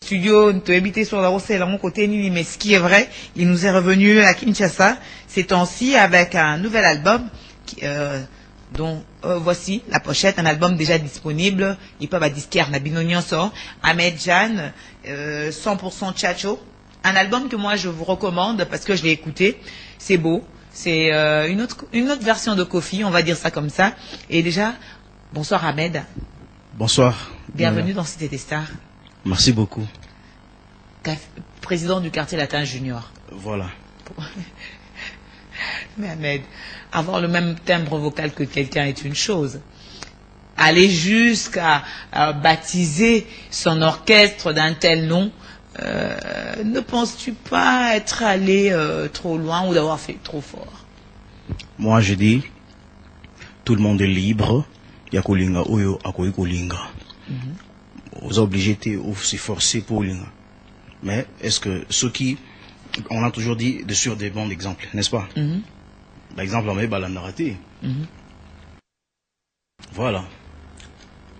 studio, nous avons habité sur la Rosselle, à mon côté, mais ce qui est vrai, il nous est revenu à Kinshasa ces temps-ci avec un nouvel album dont voici la pochette, un album déjà disponible. Il peut pas disquaire Nabinonion sort, Ahmed Jan, 100% Tchatcho. Un album que moi je vous recommande parce que je l'ai écouté. C'est beau. C'est une autre version de Kofi, on va dire ça comme ça. Et déjà, bonsoir Ahmed. Bonsoir. Bienvenue dans Cité des Stars. Merci beaucoup. Président du quartier latin junior. Voilà. Mais Ahmed, avoir le même timbre vocal que quelqu'un est une chose. Aller jusqu'à baptiser son orchestre d'un tel nom, ne penses-tu pas être allé trop loin ou d'avoir fait trop fort? Moi, je dis, tout le monde est libre. Yakolinga, oyo, akoy kolinga. Vous obligés de s'efforcer pour linga. Mais est-ce que ceux qui, on a toujours dit de sur des bons exemples, n'est-ce pas? Par exemple, on met Balanarati. Voilà.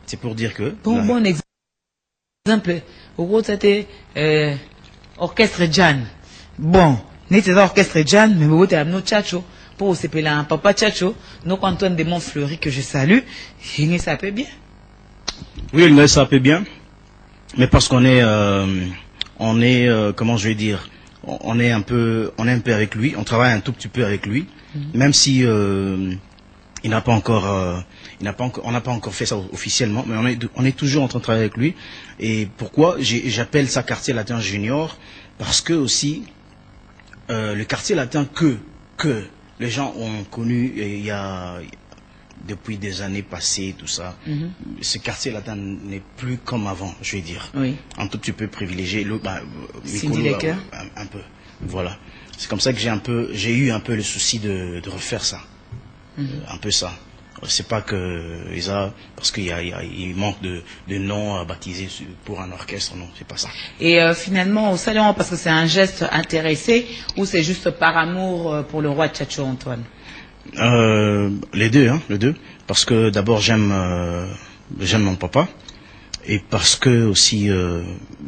C'est pour dire que. Bon exemple. Au gros, c'était orchestre Jan. Bon, n'était pas orchestre Jan, mais vous avez un Tchatcho. Pour s'appeler un papa Tchatcho, nous Antoine de Montfleury que je salue, il s'appelle bien. Oui, il s'appelle bien. Mais parce qu'on est, comment je vais dire, on est un peu avec lui, on travaille un tout petit peu avec lui, même si il n'a pas encore, on n'a pas encore fait ça officiellement, mais on est toujours en train de travailler avec lui. Et pourquoi j'appelle ça quartier latin junior? Parce que aussi le quartier latin que les gens ont connu il y a depuis des années passées, tout ça. Ce quartier latin n'est plus comme avant, je vais dire. Oui. Un tout petit peu privilégié. Cindy Lecker. Un peu. Voilà. C'est comme ça que j'ai eu un peu le souci de refaire ça. Un peu ça. C'est pas que parce qu'il manque de noms à baptiser pour un orchestre, non, c'est pas ça. Et finalement, au salon, parce que c'est un geste intéressé ou c'est juste par amour pour le roi Tchatcho, Antoine? Les deux, les deux. Parce que d'abord j'aime mon papa et parce que aussi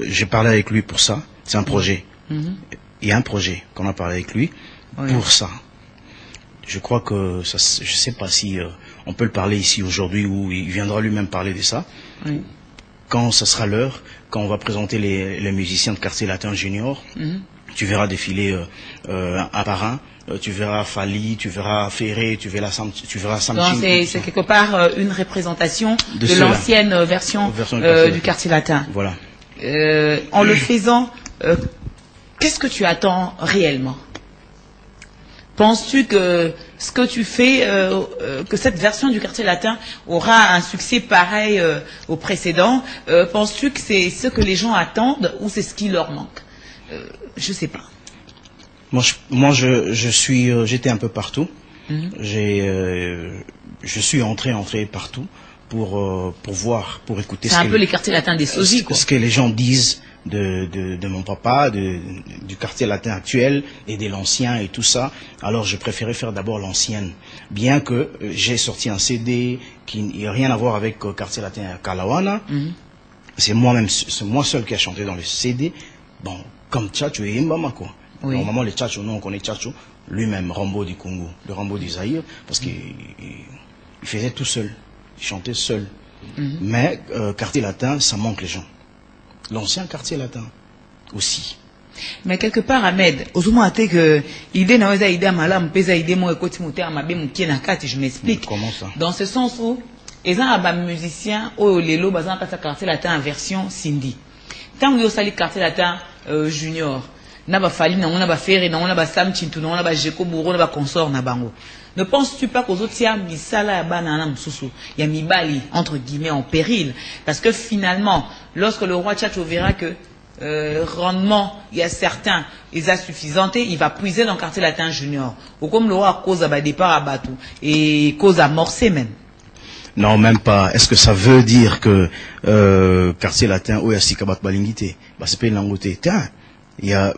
j'ai parlé avec lui pour ça. C'est un projet. Il y a un projet qu'on a parlé avec lui pour ça. Je crois que ça, je sais pas si on peut le parler ici aujourd'hui ou il viendra lui-même parler de ça. Quand ça sera l'heure, quand on va présenter les musiciens de quartier latin junior, tu verras défiler un par un. Tu verras Fali, tu verras Ferré, tu verras Samchin. C'est quelque part une représentation de l'ancienne version du quartier latin. Voilà. En le faisant, qu'est-ce que tu attends réellement? Penses-tu que ce que tu fais, que cette version du quartier latin aura un succès pareil au précédent? Penses-tu que c'est ce que les gens attendent ou c'est ce qui leur manque? Je sais pas. Moi, j'étais un peu partout. Je suis entré partout pour voir, pour écouter. C'est un peu les quartiers latins des sosies, quoi. Ce que les gens disent de mon papa, du quartier latin actuel et de l'ancien et tout ça. Alors, je préférais faire d'abord l'ancienne, bien que j'ai sorti un CD qui n'a rien à voir avec quartier latin à Kalawana. C'est moi seul qui a chanté dans le CD. Bon, comme Tchatcho et Mbama, quoi. Normalement, les Tchatcho, nous on connaît Tchatcho, lui-même, Rambo du Congo, le Rambo du Zaïre, parce qu'il faisait tout seul, il chantait seul. Mais quartier latin, ça manque les gens. L'ancien quartier latin aussi. Mais quelque part, Ahmed, que idée n'a pas idée malam, pesa idée moi écoute mon terme, je m'explique. Comment ça? Dans ce sens où, ils ont un musicien, oh les lots, bazan pas quartier latin en version Cindy. Tant que vous allez quartier latin junior. Naba Fali, naba Ferré, naba Sam Chintou, naba Jeko Bouro, naba Consort, nabango. Ne penses-tu pas qu'aux autres, il y a Misala, Banana, Moussou, il y a Mibali, entre guillemets, en péril? Parce que finalement, lorsque le roi Tchatcho verra que rendement, il y a certains, ils ont suffisanté, il va puiser dans le quartier latin junior. Ou comme le roi cause à départ à Batou, et cause à morcer même. Non, même pas. Est-ce que ça veut dire que quartier latin, où il y a Sikabat Balingité, bah c'est pas une langote. Tiens. Il y a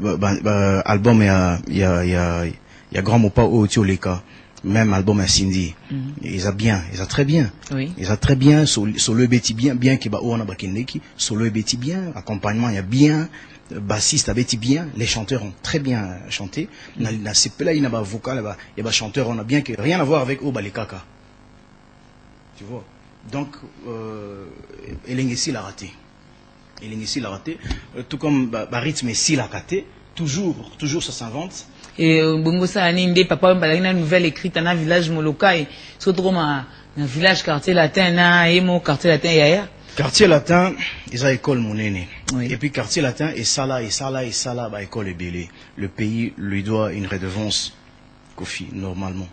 album il y a Grand Mopa au Tioleka, même album à Cindy. Ils ont bien, ils ont très bien. Oui. Ils ont très bien, solo et beti bien qui ba on a bakendeki, solo et beti bien, accompagnement il y a bien, bassiste a beti bien, les chanteurs ont très bien chanté. Na sepela il y a ba vocal là, il y a ba chanteur on a bien que rien à voir avec Obalikaka. Tu vois. Donc Elengesi l'a raté. Elengesi l'a raté, tout comme ba rythme si l'a raté, toujours ça s'invente. Et bongo ça aninde papa balaki na nouvelle écrite na village Molokai surtout na village quartier latin na emo quartier latin yaya quartier latin ils ont école monene oui. Et puis quartier latin et ça bah école belé le pays lui doit une redevance Kofi normalement.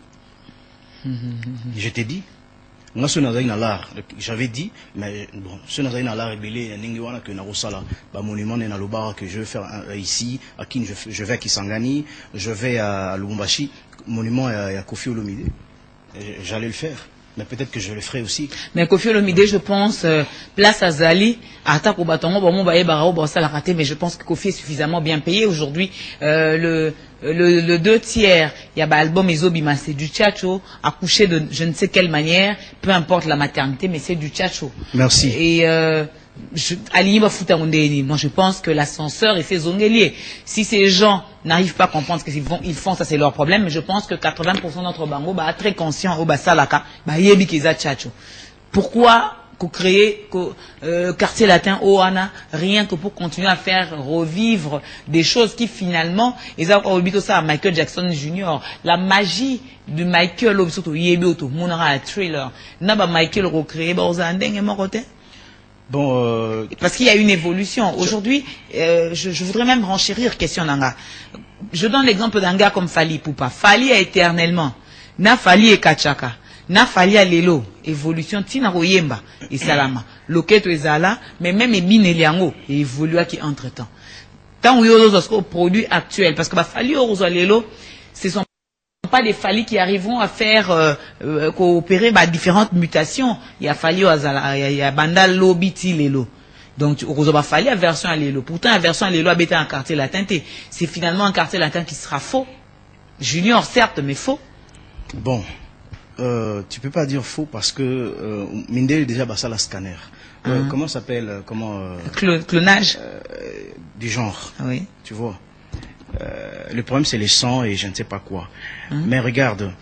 Je t'ai dit moi ce nazaï na l'art j'avais dit mais bon ce nazaï na l'art belé ningi wana que na rosala ba monument na lobara que je vais faire ici à Kin je vais à Kisangani je vais à Lubumbashi monument à Kofi Olomide j'allais le faire mais peut-être que je le ferai aussi. Mais Kofi Olomide, je pense, place à Zali, attaque au bâton, mais je pense que Kofi est suffisamment bien payé aujourd'hui. Le 2/3, il y a l'album Ezobima, c'est du tchatcho, accouché de je ne sais quelle manière, peu importe la maternité, mais c'est du tchatcho. Merci. Et moi je pense que l'ascenseur est ses ongeliers. Si ces gens n'arrivent pas à comprendre ce qu'ils font, ça c'est leur problème, mais je pense que 80% d'entre bango bah très conscient au basalaka bah yebi kiza tchatcho. Pourquoi créer quartier latin Oana rien que pour continuer à faire revivre des choses qui finalement ils ont oublié ça à Michael Jackson Jr. La magie de Michael surtout yebi auto monara thriller na ba Michael recréé ba ozandenge mokote. Bon, parce qu'il y a une évolution. Aujourd'hui, je voudrais même renchérir question d'Anga. Je donne l'exemple d'un gars comme Fali Poupa. Fali a éternellement. Na Fali et Kachaka. Na Fali a Lelo. Évolution. Tina Royemba. Et Salama. Loketo et Zala. Mais même Ebine Liango. Et évolua qui entre-temps. Tant où il y a produit actuel. Parce que Fali ou Lelo, ce sont pas des Fali qui arriveront à faire coopérer différentes mutations. Il y a Fali il y a Bandal Lobiti Lelo. Donc on Fali à version à Lelo. Pourtant la version à Lelo a été un quartier latin. C'est finalement un quartier latin qui sera faux. Junior certes mais faux. Bon, tu peux pas dire faux parce que Mindel est déjà passé à la scanner. Comment s'appelle clonage du genre. Oui. Tu vois. Le problème c'est les sons et je ne sais pas quoi. Mais regarde,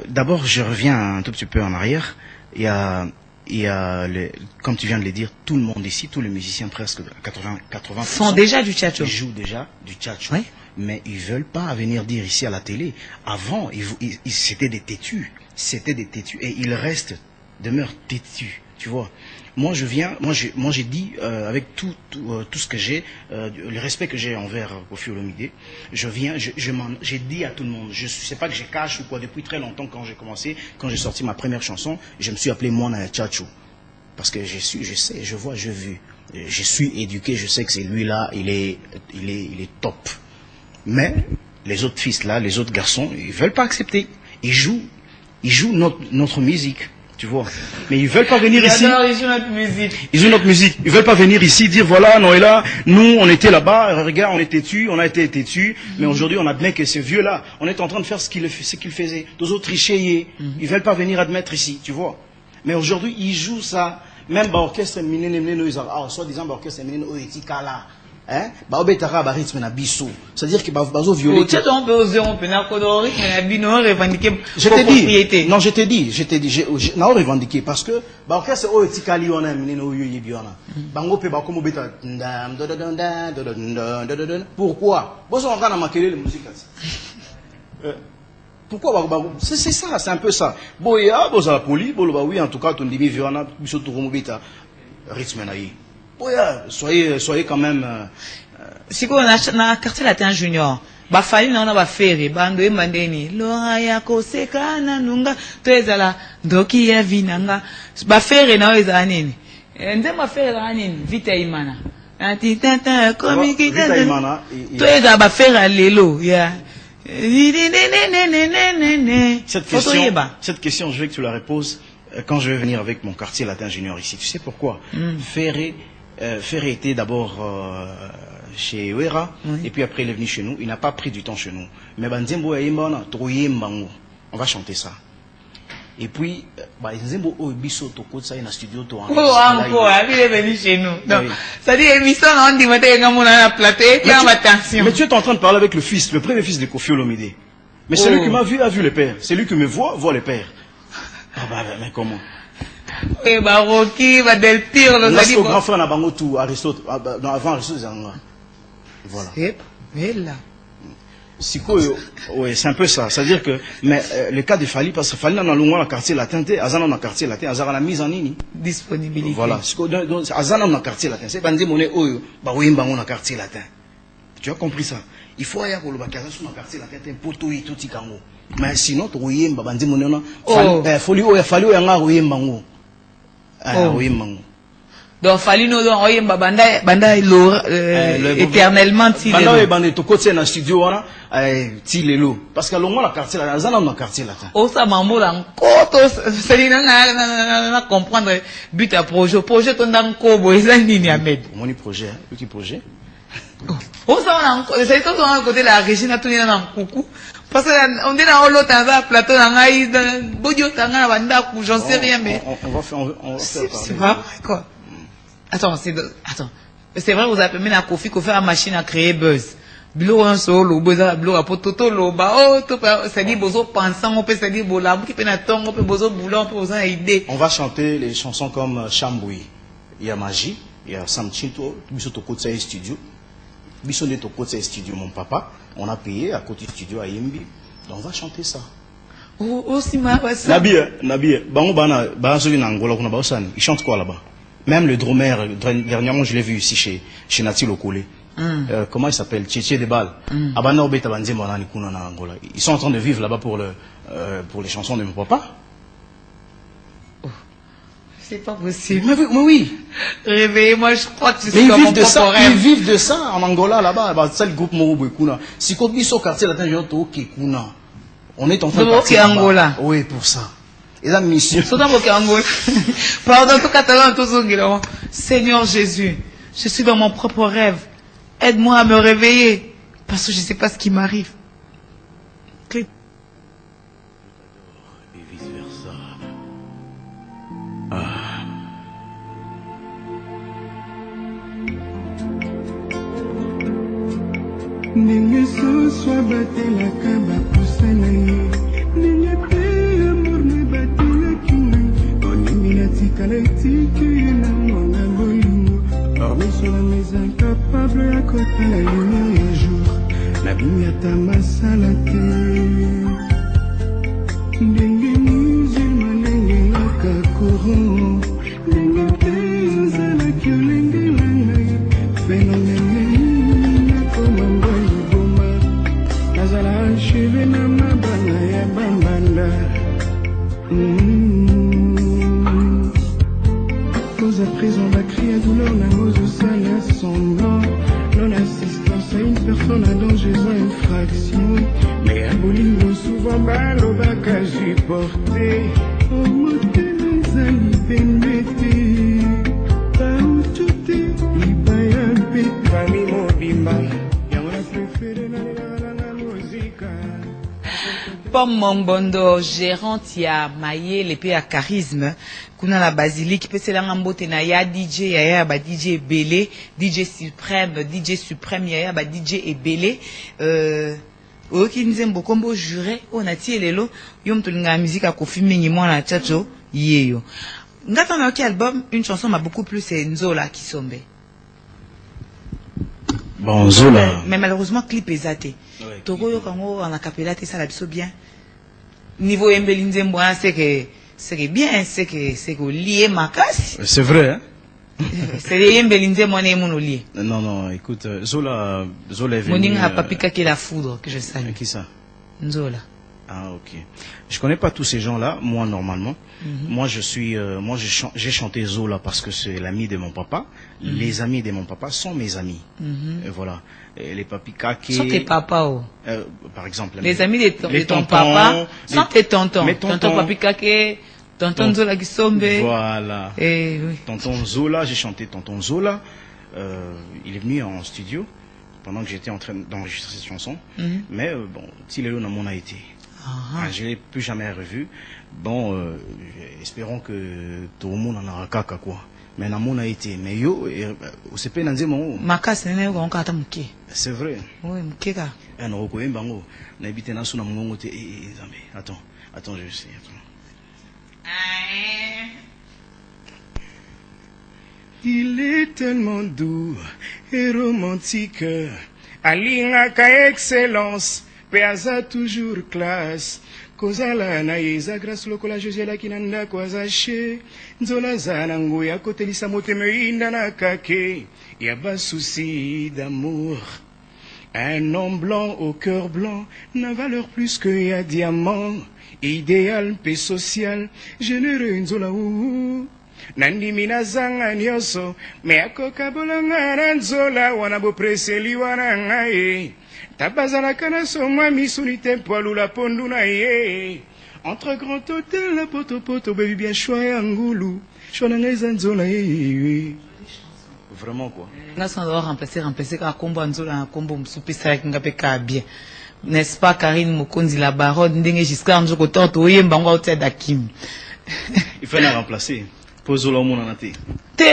d'abord je reviens un tout petit peu en arrière. Il y a comme tu viens de le dire, tout le monde ici, tous les musiciens presque 80% font déjà du tchatcho. Ils jouent déjà du tchatcho. Oui. Mais ils veulent pas venir dire ici à la télé. Avant, c'était des têtus. C'était des têtus et ils demeurent têtus. Tu vois. Moi j'ai dit avec tout ce que j'ai, le respect que j'ai envers Kofi Olomide, j'ai dit à tout le monde, je sais pas que je cache ou quoi, depuis très longtemps quand j'ai commencé, quand j'ai sorti ma première chanson, je me suis appelé Mwana Tchatcho. Parce que je sais, je vois, je vu, je suis éduqué, je sais que c'est lui là, il est top. Mais les autres fils là, les autres garçons, ils veulent pas accepter. Ils jouent notre musique. Tu vois. Mais ils veulent pas venir ici. Ils jouent notre musique. Ils jouent notre musique. Ils veulent pas venir ici dire voilà, Noëlla, nous on était là-bas, regarde, on était têtus, on a été têtus, mais aujourd'hui on admet que ces vieux-là, on est en train de faire ce qu'ils faisaient. Deux autres trichaient. Ils veulent pas venir admettre ici, tu vois. Mais aujourd'hui ils jouent ça. Même l'orchestre soi-disant l'orchestre là. Hein? Rythme na biso. C'est-à-dire que bazo violer. Je t'ai dit. Non, je t'ai dit. Na revendiqué parce que l'orchestre oetikali wana minene oyo yebiona. Bango pe ba komo beta. Pourquoi? Bozo on na makelele musique. Pourquoi c'est ça, c'est un peu ça. Boya, boza poli, boloba oui en tout cas ton dimi viona biso to komo beta rythme na yi. Soyez quand même. Si on a quartier latin junior, ba fali na on a faire bando e mandeni lora ya koseka na nunga to ezala ndoki ya vinanga ba faire na ezala nini nze ba faire na nini vita imana atitata komiki vita imana to ezala ba faire lelo ya cette question je veux que tu la reposes quand je vais venir avec mon quartier latin junior ici. Tu sais pourquoi? Ferré était d'abord chez Wera, oui. Et puis après il est venu chez nous. Il n'a pas pris du temps chez nous. Mais Banzembo Yembana, Troyembango. on va chanter ça. Et puis, bah, Nzembo Obiso Toko ça na studio to. Oh encore, il est venu chez nous. Donc, ça dit émission on dit maintenant on a plateau et puis attention. Mais tu es en train de parler avec le fils, le premier fils de Koffi Olomide. Mais celui qui m'a vu a vu le père. Celui qui me voit le père. Ah bah mais comment? Et bah Rocky, va Del Pire, le ça grand frère na bango tout Aristote avant Aristote zanga. Voilà. Et là. Oui, c'est un peu ça. C'est-à-dire que, mais le cas de Fali, parce que Fali dans le quartier latin, Azana dans le quartier latin, Azana la mise en ligne. Disponibilité. Voilà. Azana dans le quartier latin. C'est pas dire mon oyo, bah oui, dans le quartier latin. Tu as compris ça? Il faut aller pour le baccarat sur le quartier latin, pour tout et tout tikango. Mais sinon, tu vois, bah bandi mon oyo, Fali oyo nga oyo mbango. Oyo mbango. Donc Fali no don oyo banda éternellement ti lelo. Banda bande to côté na studio wana ti lelo parce que longo la quartier là zana na quartier là. O sa mambo la nkoto c'est na comprendre but à projet ton dans kobo ezani ni Ahmed. Mon projet, petit projet. O sa na c'est tout dans côté la Regina tout na kuku parce que on dit na olo tanza plateau na ngai bodio tanga na banda ku j'en sais rien mais on va faire c'est vrai quoi. Attends, c'est vrai, vous avez mis la Koffi la machine à créer buzz. Bilo un solo, buzz, bilo à toto lo, bah oh, ça dit bozo pensant, on peut se dire bola, qui peut n'attendre, on peut bozo boulot, on peut bozo idée. On va chanter les chansons comme Chamboui. Il y a Magie, il y a Sam Chinto, biso to côté studio. Biso de to côté studio mon papa, on a payé à côté studio à Yembi. Donc on va chanter ça. Oh, si ma ça. Nabi, bango bana, bazo na Angola kuna baosani. Il chante quoi là-bas? Même le drummer, dernièrement, je l'ai vu ici chez Nati Lokole. Comment il s'appelle? Tchétché Debal. Ils sont en train de vivre là-bas pour les chansons de mon papa. Oh, c'est pas possible. Mais oui. Réveillez-moi, je crois que c'est comme mon propre rêve. Ils vivent de ça en Angola là-bas. C'est le groupe Morobo Kuna. Si quand ils sont quartier là-dedans, on est en train de partir Angola. Oui, pour ça. Et la mission. Pardon, tout catalan, tout ça. Seigneur Jésus, je suis dans mon propre rêve. Aide-moi à me réveiller. Parce que je ne sais pas ce qui m'arrive. Et vice versa. Ndenge soso abatelaka bapusa na ye ndenge pe amour me batelaki ngai oningi natikala etiki ye na mwanga bolingo ormisola mes incapable ya kotala lumière ya jour nabimi ata masala te ndenge musulma ndenge ngaka courant ndenge te ozalaki olenge na ngai phénomène cheve na mabana ya bambanda cause à présent la crie à douleur na mozosala semblant non-assistance à une personne à dangereuse infraction mais à bolingo souvent balobaka supporté au motema ezali pembe te bautu te libaya mpe fami mobimba yango na prefere na Pomme Mongbondo, gérante ya Maye, l'épée à charisme, kuna la basilique, peut se l'engambote na ya DJ, ya ba DJ Belé, DJ suprême, ya ba DJ et Belé, oki nzembo kombo juré, on a tiré lelo, yom tulinga musique à Koffi mingi mwana tchacho, yeyo. Ngata na oki album, une chanson m'a beaucoup plu, c'est Nzola qui sombe. Bon, Nzola. Mais malheureusement, clip est zaté. Togo yo kango en acapella te ça la biso bien niveau Embelinze Mboa c'est que bien c'est que lié makasi c'est vrai hein c'est les Embelinze Mboa ne mon lié non écoute Zola est venu Moninga papika qui la foudre que je salue qui ça Nzola. Ah ok. Je connais pas tous ces gens-là, moi normalement. Moi j'ai chanté Zola parce que c'est l'ami de mon papa. Les amis de mon papa sont mes amis. Et voilà. Et les papikake. Sont tes papas oh. Par exemple. Les amis de ton papa sont tes tontons. Tonton papikake, tonton Zola qui sombe. Voilà. Et oui. Tonton Zola, j'ai chanté Tonton Zola. Il est venu en studio pendant que j'étais en train d'enregistrer cette chanson. Mais bon, Tilelo n'a mon a été. Je ne l'ai plus jamais revu. Bon, espérons que tout le monde en aura caca quoi. Mais dans mon a été, mais yo, c'est pas dans mon. Makas n'est pas encore à muke. C'est vrai. Oui, muke ka. Non, quoi, bango. N'habite dans son amour. Attends, je sais. Il est tellement doux et romantique. Alingaka excellence, peaza toujours classe. Kozala na yeza grâce lokola Josela kinanda kwazache. Nzola zana nguya kotelisa motema inda na kake. Yaba souci d'amour. Un homme blanc au cœur blanc n'a valeur plus qu'un diamant. Idéal, paix sociale, généreux nzola ou. Nandimi nazanga nyoso, me akoka bolanga na nzola wana bopreseli wana ngai. Tabazala kana somwa misuni tempo alula pondu na ye. Entre grand hôtel la poto baby bien choix ya ngulu. Choix na ngai za nzola ye. Vraiment quoi. Là, on doit remplacer ka kombo nzola kombo msupi sa kinga pe ka bien. N'est-ce pas Karine Mokonzi la baronne ndenge Giscard njoko toto yemba ngwa otia dakim. Il faut la remplacer. Pose le monde en athée. Tu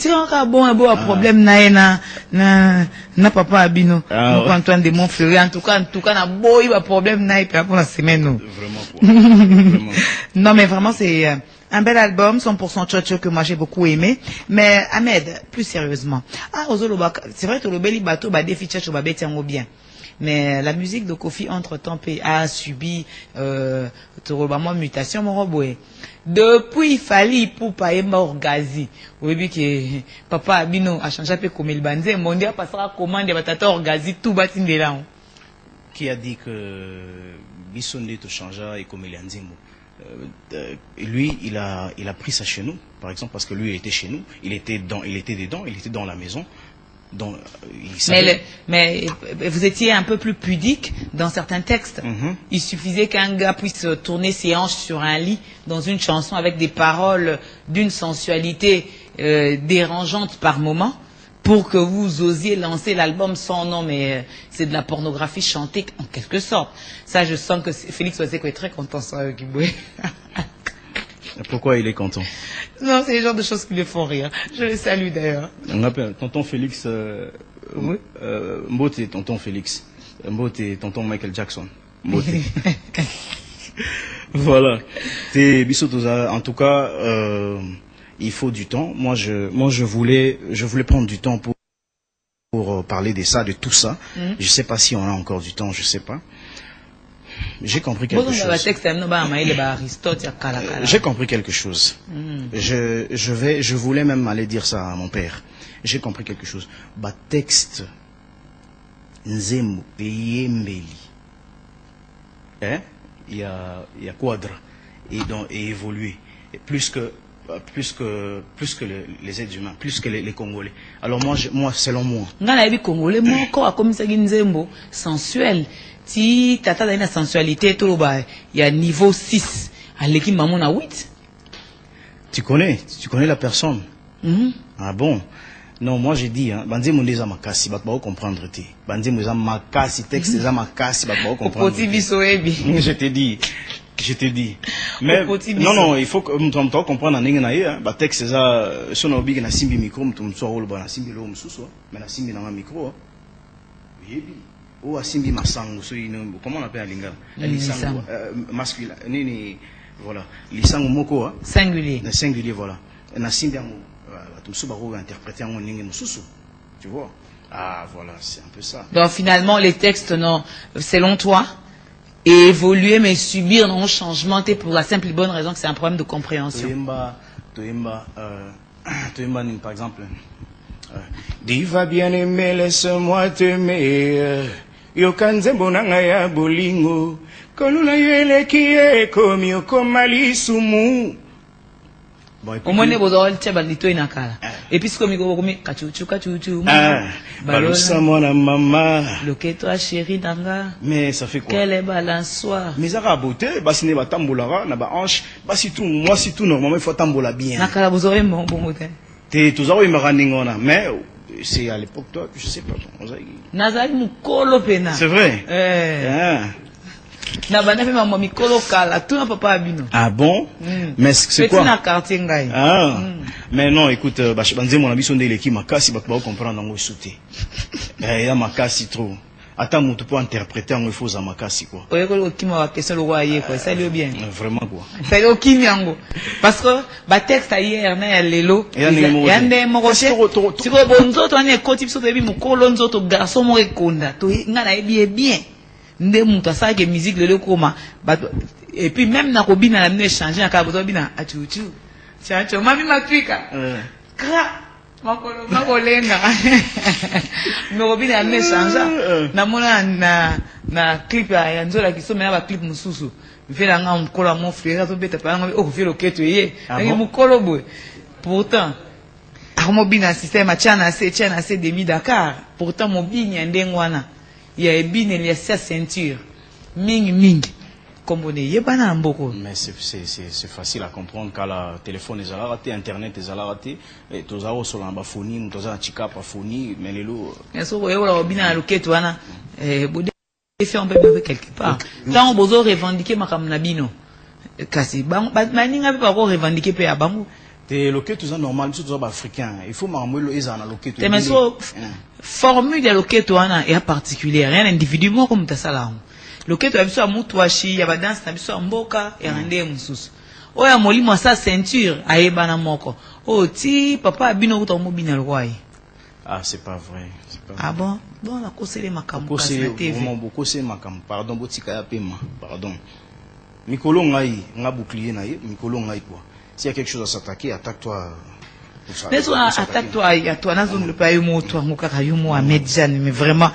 as encore bon un problème na papa Abino. Antoine de Montfleury en tout cas na boy un problème na pour la semaine. Vraiment quoi. Vraiment. Non mais vraiment c'est un bel album 100% tchotcho que moi j'ai beaucoup aimé. Mais Ahmed, plus sérieusement, c'est vrai que le beli bateau ba défi tchotcho ba betiango bien. Mais la musique de Kofi entre-temps a subi mutation mon robot. Depuis Fali pour Paemba Orgazi. Oui bien que papa Abino a changé peu comme il banze mondia passera commande de batata Orgazi tout batin de là. Qui a dit que Bissonde te changea et comme il est Nzimbo. Lui il a pris ça chez nous par exemple parce que lui il était chez nous, il était dans la maison. Donc, mais vous étiez un peu plus pudique dans certains textes. Il suffisait qu'un gars puisse tourner ses hanches sur un lit dans une chanson avec des paroles d'une sensualité dérangeante par moment pour que vous osiez lancer l'album sans nom, mais c'est de la pornographie chantée en quelque sorte. Ça, je sens que Félix Oiseko est très content sur Kiboué. Pourquoi il est content? Non, c'est le genre de choses qui le font rire. Je le salue d'ailleurs. On appelle tonton Félix. Oui. Mbote, tonton Félix. Mbote, tonton Michael Jackson. Mbote. Voilà. En tout cas, il faut du temps. Moi, je voulais prendre du temps pour parler de ça, de tout ça. Je sais pas si on a encore du temps, je sais pas. J'ai compris quelque chose. J'ai compris quelque chose. Je voulais même aller dire ça à mon père. J'ai compris quelque chose. Bah texte Nzembo Yembeli. Hein? Il y a quadre et évolué. Et plus que les êtres humains, plus que les Congolais. Alors moi selon moi. Ngana Congolais moi encore comme ça Nzembo sensuel. Si tata dans la sensualité tout il y a niveau 6 à l'équipe maman à 8. Tu connais la personne. Ah bon? Non, moi j'ai dit hein, bandé mon déjà makasi, ba pas comprendre té. Bandé mon déjà makasi, texte déjà makasi, ba pas comprendre. Je t'ai dit. Mais non, il faut que tu comprendre en ngena hein, ba texte ça son obi na simbi micro, tu so rolo ba na simbi lo mususu, mais na simbi na micro. Oui. Ou asimbi masango so comment on appelle lingala lisango masculin nini voilà lisango moko singulier voilà na simbi yango tout ça va interpréter en ningi mususu tu vois. Ah voilà, c'est un peu ça. Donc finalement les textes non selon toi évoluer mais subir un changement pour la simple et bonne raison que c'est un problème de compréhension. Toyemba par exemple Diva bien-aimée, laisse-moi t'aimer. Yokanzembo nanga ya bolingo. Kolula yele kie komi okomali sumu. Au moins, vous avez le bandito inakala. Et puis, comme il y a kachuchu. Balusa mwana mama. Loquet-toi, chérie danga. Mais ça fait quoi? Quelle est balançoire? Mais ça va beauté, bah, si n'est pas tambolara, n'a pas hanche, bah, si tout, moi, si tout, normalement, il faut tambola bien. Nakala, vous aurez mon bon motel. T'es toujours il m'a raningona, mais c'est à l'époque, toi, je sais pas. Nazali mukolo pena. C'est vrai. Na bana pe maman mikolo kala tout na papa abino. Ah bon? Mais c'est quoi? Petit na quartier ngai. Ah. Mais non, écoute, banze mon abiso ndele ki makasi ba comprendre ngo sauter. Il y a makasi trop. Attends, mon tu peux interpréter en faux à makasi quoi. Oye ko okima wa question lo wa ye quoi, ça lui bien. Vraiment quoi. Ça lui okimi yango. Parce que ba texte hier na ya lelo. Yande moko siko bonzo to ane koti biso bebi mukolo nzoto garçon mo ekonda. To nga na ebi bien. Nde mutu asaki musique lelo koma. Et puis même na kobina na mne changer na ka bozo bina achuchu. Chacho mami matwika. Kra makolo makolenga. Mokobina ya mne changer. Na mona na clip ya nzola kisome na ba clip mususu. Vela nga mukolo mon frère to beta pa nga oh velo keto ye. Ngi mukolo boy. Pourtant akomobina système achana se demi Dakar. Pourtant mobini ndengwana. Il y a une il y a sa ceinture. Ming. Comme on est, mais c'est facile à comprendre quand le téléphone est raté, internet est raté, et tous les sur la phonie, tous les chika pas phonie, mais les lots. Mais ça, vous voyez, on bien à l'oquette, on a fait un peu quelque part. Tant on besoin revendiquer ma kamnabino. Kasi, maninga pas encore revendiquer pe abangu. T'es loquet tout ça normal, tout ça africain. Il faut m'amener les ana loquet. Mais ça, formule de loquet on a est particulière, rien individuellement comme ta salam. Loketo ya biso amutwashi ya badanse na biso mboka ya rende mususu oya molimo sa ceinture ayebana moko o ti papa abino kuta mobina lwai. Ah c'est pas vrai, ah bon la kosele makambo kasi na TV vraiment beaucoup c'est makambo pardon botika ya pema pardon mikolo ngai nga bouclier na ye mikolo ngai quoi s'il y a quelque chose à s'attaquer attaque-toi. Mais toi attaque-toi ya toi na zone le pa yo moto ngo kaka yo mo Ahmed-Jan mais vraiment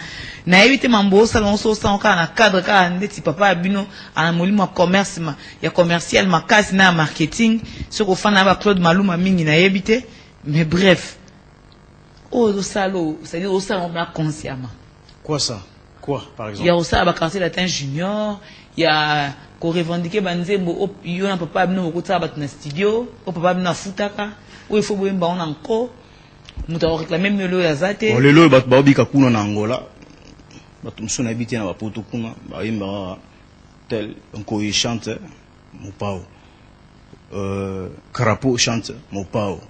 na éviter mambo salon so sans kana cadre ka ndeti papa abino ana molimo commerce ma ya commercial makasi na marketing soko fana ba Claude Maluma mingi na éviter mais bref oh salo c'est dire au salon na consciemment quoi ça quoi par exemple il y a aussi ba quartier latin junior il y a ko revendiquer banzembo yo na papa abino ko tsaba na studio o papa abino futaka ou il faut boyemba on encore muta réclamer mieux ya zate oh lelo ba bika kuna na Angola batumsona habité na bapoto kuna baimba tel onko il chante Mopao Carapaud chante Mopao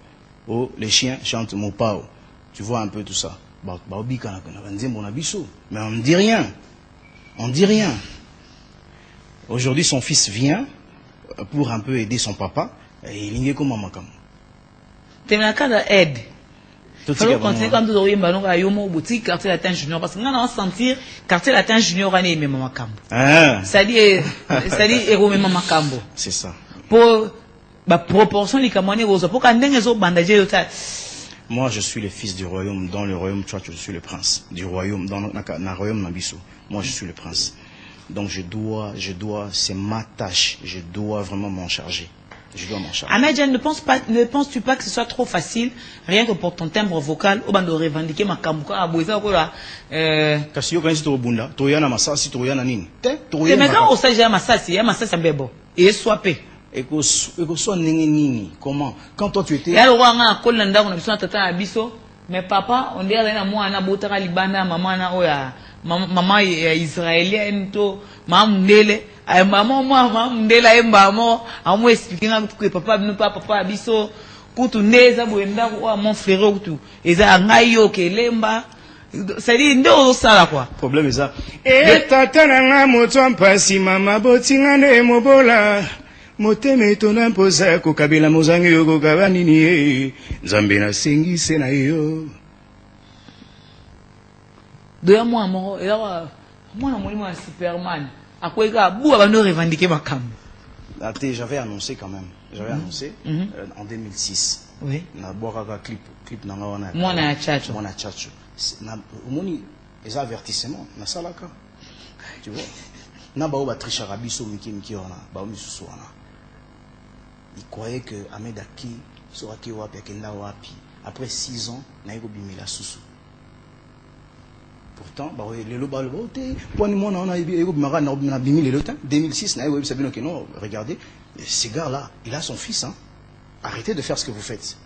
oh les chiens chantent Mopao tu vois un peu tout ça bika na banzembo na biso mais on ne dit rien aujourd'hui son fils vient pour un peu aider son papa et il est comme makam T'es cadre aide. Il faut continuer quand nous aurions ballon à Yomo boutique quartier latin junior parce que nous allons sentir quartier latin junior à même makambo. C'est-à-dire héros même makambo. C'est ça. Pour la proportion les camonais aux pour quand les autres bandagés au tas. Moi je suis le fils du royaume dans le royaume toi je suis le prince du royaume dans le royaume Nabiso. Moi je suis le prince. Donc je dois c'est ma tâche, je dois vraiment m'en charger. Je dois m'en charger. Ahmed-Jan, ne penses-tu pas que ce soit trop facile, rien que pour ton timbre vocal, au bando revendiquer ma kambuka à Boisa ou là Kasi yo kanisi to bunda, to yana masasi, to yana nini? C'est maintenant au sage ya masasi ambebo. Et swapé. Eko so nini? Comment? Quand toi tu étais ya le roi nga kola ndako na biso na tata abiso, mais papa on dirait na mwana botaka libanda mama na oya maman israélienne to mamundele ay maman mamundela embamo amu expliquer que papa bino papa biso kutu neza boenda ko mon frère kutu eza ngayo kelemba c'est dit ndo sala quoi problème ça et tata nga moto mpasi mama botinga ne mobola moteme tona mpoza ko kabela mozangi yoko kabanini nzambe na sengise na yo doya moi moko et là moi na molimo Superman akweka bua bando revendiquer makambo. J'avais annoncé quand même. J'avais annoncé en 2006. Oui. Na boaka clip na wana. Moi na chacho. Moi na chacho. Na omoni les avertissements na salaka. Tu vois. Na ba triche arabiso miki wana, ba misusu wana. Il croyait que Ahmed Aki soraki wapi akenda wapi. Après 6 ans, na yeko bimela susu. Pourtant, les lots pour nous, on a eu 2006, regardez, ce gars-là, il a son fils. Hein. Arrêtez de faire ce que vous faites.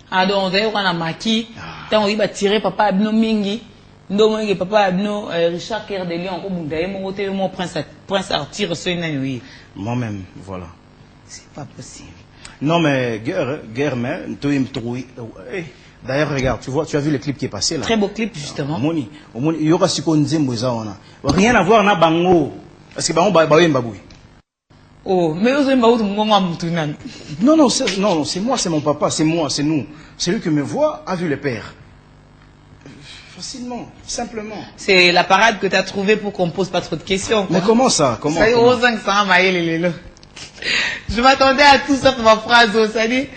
Ah, donc, on a maquis, quand on va tirer papa Abno Mingi, Ndomo que papa no Richard Cœur de Lion ko bundaye mon côté mon prince Arthur ce nani. Moi-même, voilà. C'est pas possible. Non mais guerre mais d'ailleurs regarde, tu as vu le clip qui est passé là. Très beau clip justement. Moni, il y aura siko nzembo eza wana. Rien à voir na bango parce que bango ba baboui. Oh, mais vous avez pas mon mutuna. Non, c'est moi, c'est mon papa, c'est moi, c'est nous. Celui qui me voit a vu le père. Facilement, simplement. C'est la parade que tu as trouvée pour qu'on pose pas trop de questions. Mais comment ça? Comment? Ça y est, je m'attendais à tout ça pour ma phrase, ça dit.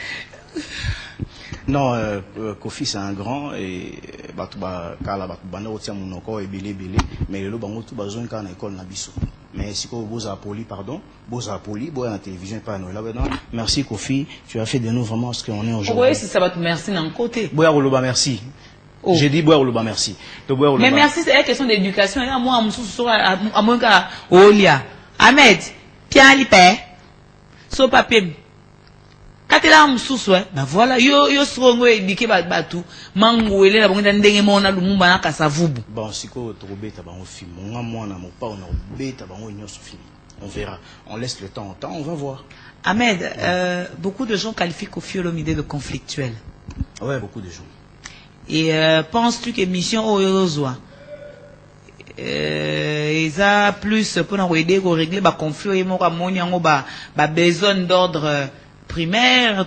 Non, Kofi c'est un grand et mais le bango tout besoin quand à l'école na biso. Mais si vous boza poli pardon, boza poli, boya na télévision pas là maintenant. Merci Kofi, tu as fait de nous vraiment ce qu'on est aujourd'hui. Oui, ça va te merci d'un côté. Boya Oloba merci. Oh. J'ai dit boya Oloba merci. Mais merci c'est une question d'éducation. Et moi à moins qu'à Olia. Ahmed, Pierre Lipe. So papier. Quand tu es là, ben voilà, yo strongo éduqué tout. Mango ele la bonga ndenge mona lumumba na kasavubu. Bon, siko tobeta bango film. Moi na mo pa on beta bango nyoso film. On verra. On laisse le temps au temps, on va voir. Ahmed, beaucoup de gens qualifient Koffi Olomide de conflictuel. Ouais, beaucoup de gens. Et penses-tu que mission Oyozwa ils a plus pour aider à régler les conflits et besoin d'ordre primaire.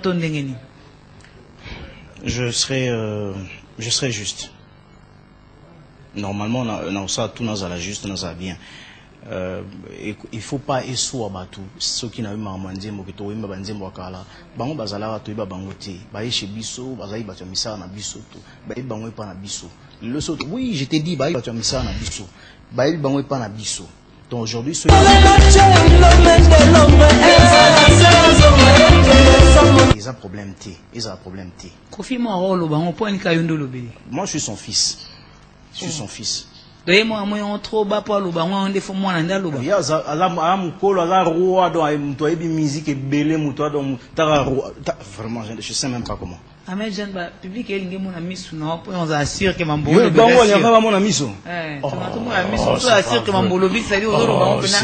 Je serai juste. Normalement, on ça tout dans la juste, dans la bien. Il faut pas essoir tout. Ceux qui n'ont pas mandé, mo kito wimba banze mwakala. Bango bazala to iba bangote. Baye chez biso, bazali batu misa na biso to. Baye bango pa na biso. Le saut, oui, je t'ai dit, baye batu misa na biso. Baye bango pa na biso. Donc aujourd'hui, ceux ils ont problème T. Ils ont problème T. Kofi mo rolo bango point kayondo lobeli. Moi, je suis son fils. Je suis son fils. Doye moi on trop bas pour lo bango on défend moi nanda lo ba. Ya ala mukolo ala roi do ay muto ebi musique e belé muto do tara vraiment je sais même pas comment. Ahmed Jean ba public elinge mon ami suna pour on assure que mambo lo ba. Bango ya ba mon ami so. Tout mon ami so to assure que mambo lo bi ça dit ozoro bango pena.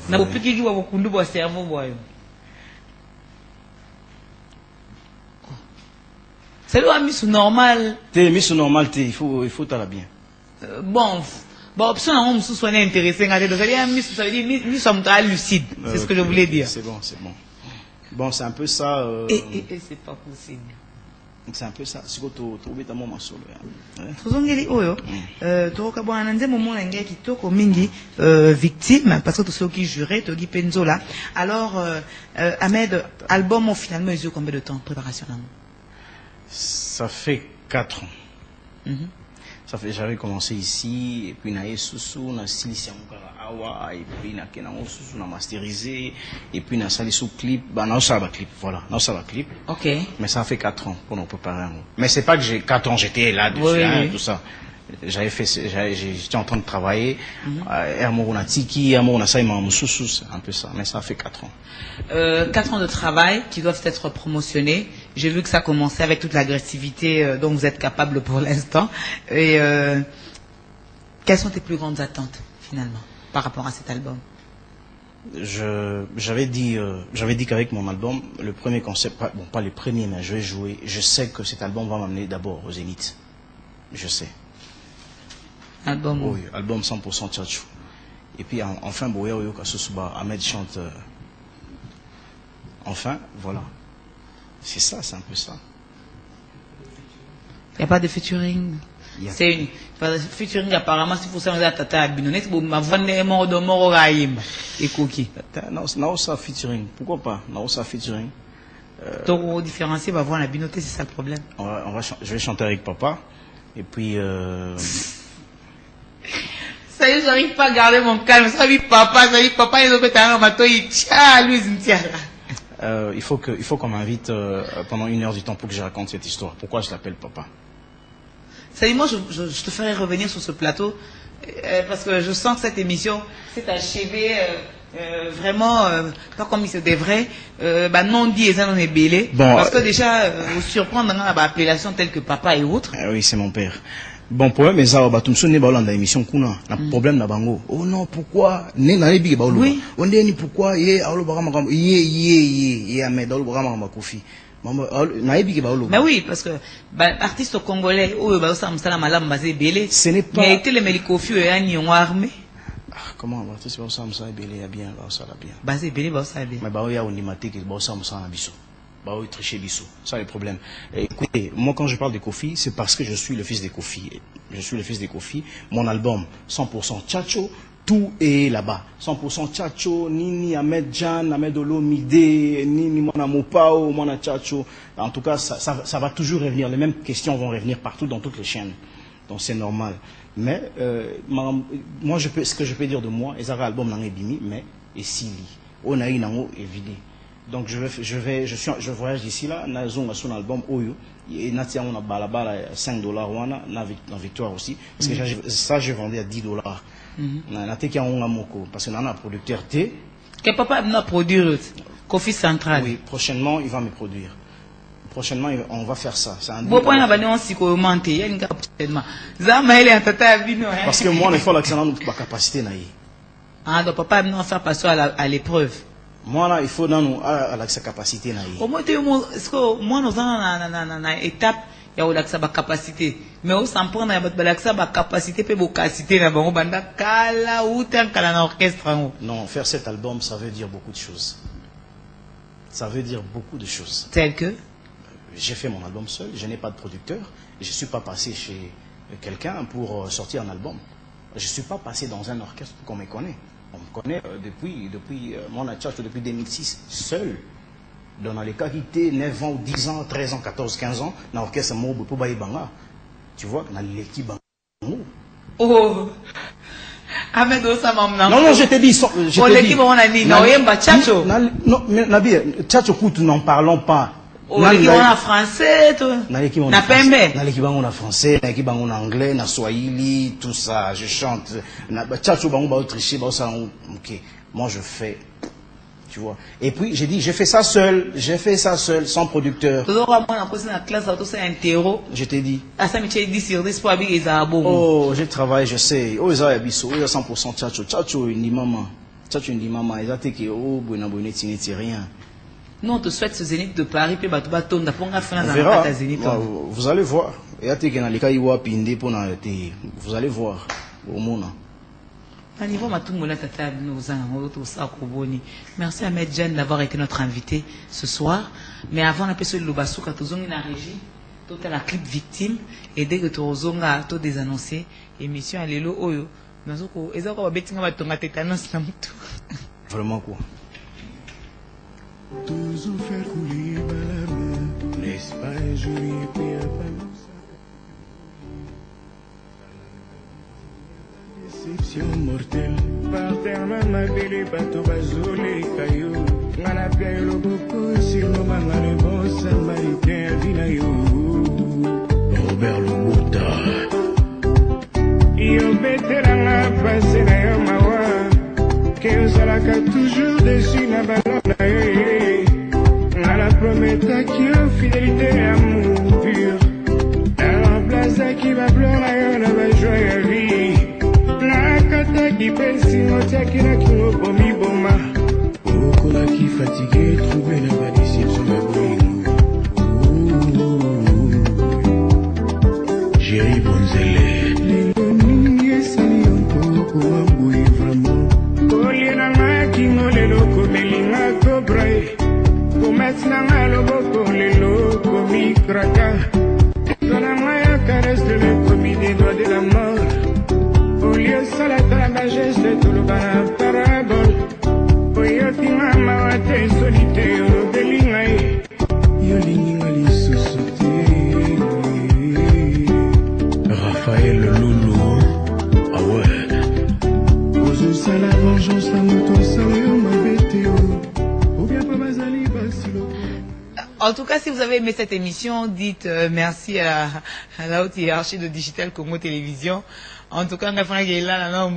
Na bo piki ki ba kundu bo cerveau boyo. C'est le ami sou normal. T'es mis sou normal t'es il faut t'ala bien. Bon, option on se soit intéressé à dire ça veut dire nous sommes très lucides, c'est ce que je voulais dire. C'est bon. Bon, c'est un peu ça. Et c'est pas possible. C'est un peu ça. Si vous trouvez ta maman solo. Tozongeli oyo, toka bwana nzembo mona ngai kitoko mingi victime parce que tous ceux qui juraient to Penzola. Alors Ahmed, album finalement ils ont combien de temps préparation? Ça fait 4 ans. J'avais commencé ici, et puis na Sousou, na Silician Awa, et puis na Kenango Sousou, na masterisé, et puis na Salisou clip, bah na Osaba clip, voilà, na Osaba clip. Ok. Mais ça fait 4 ans pour nous préparer un mot. Mais c'est pas que j'ai 4 ans, j'étais là dessus, oui, hein, tout ça. J'étais en train de travailler, Hermo na Tiki, Hermo na Saïma Moussoussou, c'est un peu ça, mais ça fait 4 ans. 4 ans de travail qui doivent être promotionnés. J'ai vu que ça commençait avec toute l'agressivité dont vous êtes capable pour l'instant. Et quelles sont tes plus grandes attentes finalement par rapport à cet album? J'avais dit qu'avec mon album, le premier concept, bon pas le premier, mais je vais jouer. Je sais que cet album va m'amener d'abord aux Zénith. Je sais. Album. Oui, album 100% tchatchou. Et puis enfin, Boya Oyoka Sosuba, Ahmed chante. Enfin, voilà. C'est ça, c'est un peu ça. Il n'y a pas de featuring. C'est une. Featuring apparemment, si vous savez, Tata Abinonet, vous m'avez mort de mort Raïm et Cookie. Non, ça featuring. Pourquoi pas? Non, ça featuring. Donc, différencier, va voir la binoté, c'est ça le problème. Je vais chanter avec papa. Et puis. Ça y est, j'arrive pas à garder mon calme. Ça dit papa, il est un matin, il tient, lui, il faut qu'on m'invite pendant 1 heure du temps pour que je raconte cette histoire. Pourquoi je l'appelle papa? Ça dit, moi, je te ferai revenir sur ce plateau parce que je sens que cette émission s'est achevée vraiment pas comme il se devrait. Non dit et ça non est belé. Parce que déjà, vous surprendre dans l'appellation telle que papa et autres. Oui, c'est mon père. Bon, problème, mais ça, tu me souviens dans l'émission Kuna, le problème na bango. Oh non, pourquoi? Né na lebi ba Oui. On dit pourquoi? Yé, alo bara makam, yé, Ahmed, alo bara makam kofi. Maman, na lebi ba Mais oui, parce que artiste congolais, oh bah ça m'sala malam basé belé. Ce n'est pas. Mais était le Melikofi et un yon armé. Comment artiste ba ça m'sala belé bien, ba ça la bien. Basé belé ba ça bien. Mais ba ya on dit maté que ba ça m'sala biso. Bah oui, tricher Bissou, ça le problème. Écoutez, moi quand je parle de Kofi, c'est parce que je suis le fils de Kofi. Je suis le fils de Kofi. Mon album, 100% Tchatcho, tout est là-bas. 100% Tchatcho, Nini, Ahmed Jan, Ahmed Olo, Mide, Nini, Mona Mopao, Mona Tchatcho. En tout cas, ça va toujours revenir. Les mêmes questions vont revenir partout dans toutes les chaînes. Donc c'est normal. Mais moi, ce que je peux dire de moi, et ça va album dans Bimi, mais et Sili. On a eu nango évidé. Donc je voyage d'ici là, nazon a son album Oyo et natia on a balabala $5 wana na Victoire aussi parce que ça je vendais à $10. Na te kia on a moko parce que on a un producteur T que papa n'a produire Kofi Central. Oui, prochainement il va me produire. Prochainement on va faire ça. C'est un bon point na on si commenter, il y a une prochainement. Zama elle est tata bino hein. Parce que moi il faut l'accent notre capacité na yi. Ah donc papa non faire passer à l'épreuve. Moi là, il faut dans nous à sa capacité na. Au moins est-ce que moi nous avons une étape il y a l'accès à capacité mais on s'en prend à l'accès à capacité peut capacité na bango banda kala ou tant kala na orchestre. Non, faire cet album ça veut dire beaucoup de choses. Ça veut dire beaucoup de choses. Tel que j'ai fait mon album seul, je n'ai pas de producteur, je suis pas passé chez quelqu'un pour sortir un album. Je suis pas passé dans un orchestre qu'on me connaît. On me connaît depuis mon Tchatcho depuis 2006, seul. Dans les cas qui étaient 9 ans, 10 ans, 13 ans, 14, 15 ans, dans l'orchestre Mobo pour Baïbanga. Tu vois, dans l'équipe Bango. Oh! Ahmed Osa Mamna. Non, je t'ai dit. Pour l'équipe, on a dit, non, Yemba Tchatcho. Non, Nabi, Tchatcho Kout, n'en parlons pas. Oh, l'équipe, on a français, tout. Na Pembe. Dans l'équipe, on a français, dans l'équipe, on a anglais, na Swahili, tout ça, je chante. Tchatcho Bango, ba tricher, ba ça, ok. Moi, je fais. Tu vois. Et puis, j'ai dit, j'ai fait ça seul, sans producteur. Je t'ai dit. Oh, je travaille, je sais. Oh, ils ont 100% Tchatcho. Tchatcho, il dit maman. Tchatcho, il dit maman. Ils ont dit que, oh, rien. Nous, on te souhaite ce zénith de Paris, puis on verra. Vous allez voir. Vous allez voir. Au monde. Merci Ahmed Jan d'avoir été notre invité ce soir. Mais avant, on a fait le Lobassou quand on est la régie, tout à la clip victime, et dès que tu as tout désannoncé, émission à l'élo, oyo, vraiment quoi? Toujours faire couler par la main, n'est-ce pas un joli pays à Paris? Déception mortelle, par terre ma belle bateau bazolé caillou, ngana pia yo boko sur nos mains les bons samaritains vinayo. Robert Lobota, yo beteranga passé na yo mawa, que ozalaka toujours dessus na ballon na yo, ngana prometa qui yo fidélité amour pur, alors place qui va pleurer na ba joie à vie. Qui pèse qui n'a qui nous promis bon ma qui fatigué trouver la valise sur la brille. Jerry Bonzele les sali encore pour abouiller vraiment Oliana qui nous les locaux melinga cobrae pour mettre na loboko les locaux micraka dans la main caresse de le commis des doigts de la mort. Au lieu salata la sagesse de tout le parabole. Oyoki mama wate solité yo delingai. Yo lingali sosote. Raphaël Loulou. Ah ouais. Ozo sala vengeance la moto sérieux ma bétéo. Ou bien pas bazali basilo. En tout cas, si vous avez aimé cette émission, dites merci à la haute hiérarchie de Digital Congo Télévision. En tout cas, on a fait là,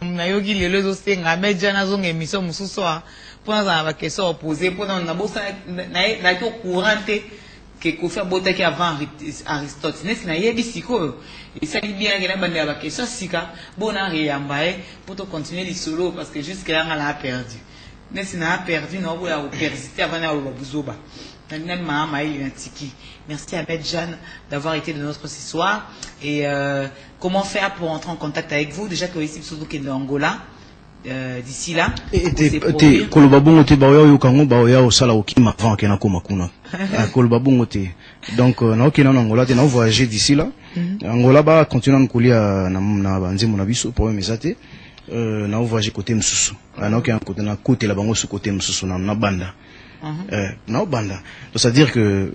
on a yogi les deux aussi, on a mis déjà dans une émission mususo pour nous avoir question opposée, pour nous avoir na courante que Kofi Botaki avant Aristote n'est-ce na yebi siko et ça dit bien que la bande a question sika bon na reyambaye pour te continuer les solos parce que jusque là on a perdu n'est-ce na perdu non pour persister avant na buzoba nan mama tiki. Merci Ahmed Jeanne d'avoir été de notre ce soir et comment faire pour entrer en contact avec vous déjà que ici surtout qui est d'Angola d'ici là te kolobabongo te baoya yo kango baoya osala okima avant que na koma kuna kolobabongo te donc na okina na Angola te na voyager d'ici là Angola ba continuer nkolia na banzemo na biso pour mesate na voyager côté msusu na okina côté na côté la bango su côté msusu na banda na banda donc c'est à dire que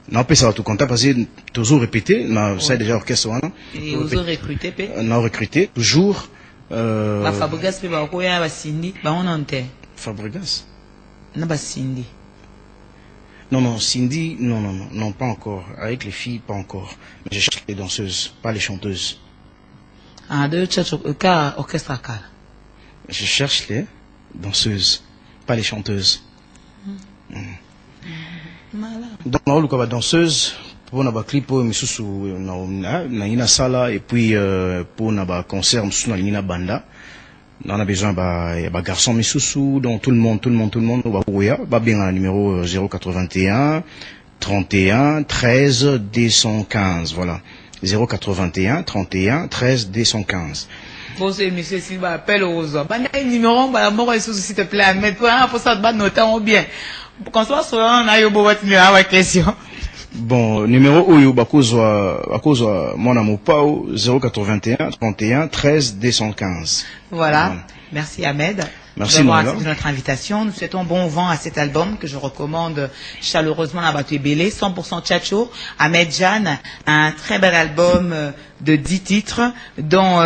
na pesa tout contact parce que toujours répéter na ça déjà orchestre wana et toujours recruter na recruter toujours ba Fabregas pe ba ko ya ba Cindy ba on onte Fabregas na ba Cindy non Cindy non pas encore avec les filles pas encore mais je cherche les danseuses pas les chanteuses de church orchestre car je cherche les danseuses pas les chanteuses donc on a danseuse pour na ba clip misusu na ina sala et puis pour na ba concert misusu na ina banda on a besoin ba garçon misusu donc tout le monde ba bien le numéro 081 31 13 215 voilà 081 31 13 215. Bon, c'est monsieur Silva appelle aux hommes. Numéro, moi, s'il te plaît, mais pour ça, noter bien. Quand on soit on a eu beaucoup de questions. Bon, numéro où bakozwa mon amour pao 081 31 13 215. Voilà. Merci Ahmed. Merci d'avoir accepté notre invitation. Nous souhaitons bon vent à cet album que je recommande chaleureusement à Bateau Bélé, 100% Tchatcho. Ahmed Jeanne, un très bel album de 10 titres, dont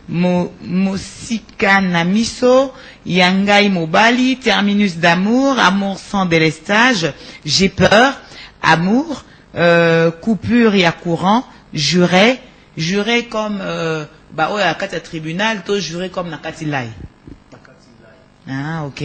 Mosika Namiso, Yangai Mobali, Terminus d'amour, Amour sans délestage, J'ai peur, Amour, Coupure et à courant, Juré comme à Kata tribunal, to juré comme Nakatilai. Ah, ok.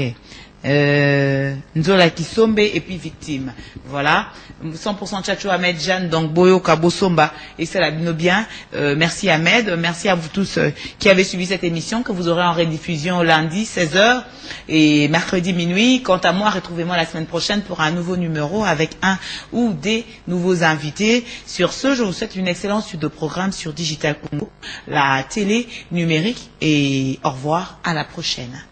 Nzola Kisombe et puis victime. Voilà. 100% Tchatcho Ahmed Jeanne, donc Boyo Kabosomba et c'est la bien. Merci Ahmed. Merci à vous tous qui avez suivi cette émission que vous aurez en rediffusion lundi 16h et mercredi minuit. Quant à moi, retrouvez-moi la semaine prochaine pour un nouveau numéro avec un ou des nouveaux invités. Sur ce, je vous souhaite une excellente suite de programmes sur Digital Congo, la télé numérique et au revoir à la prochaine.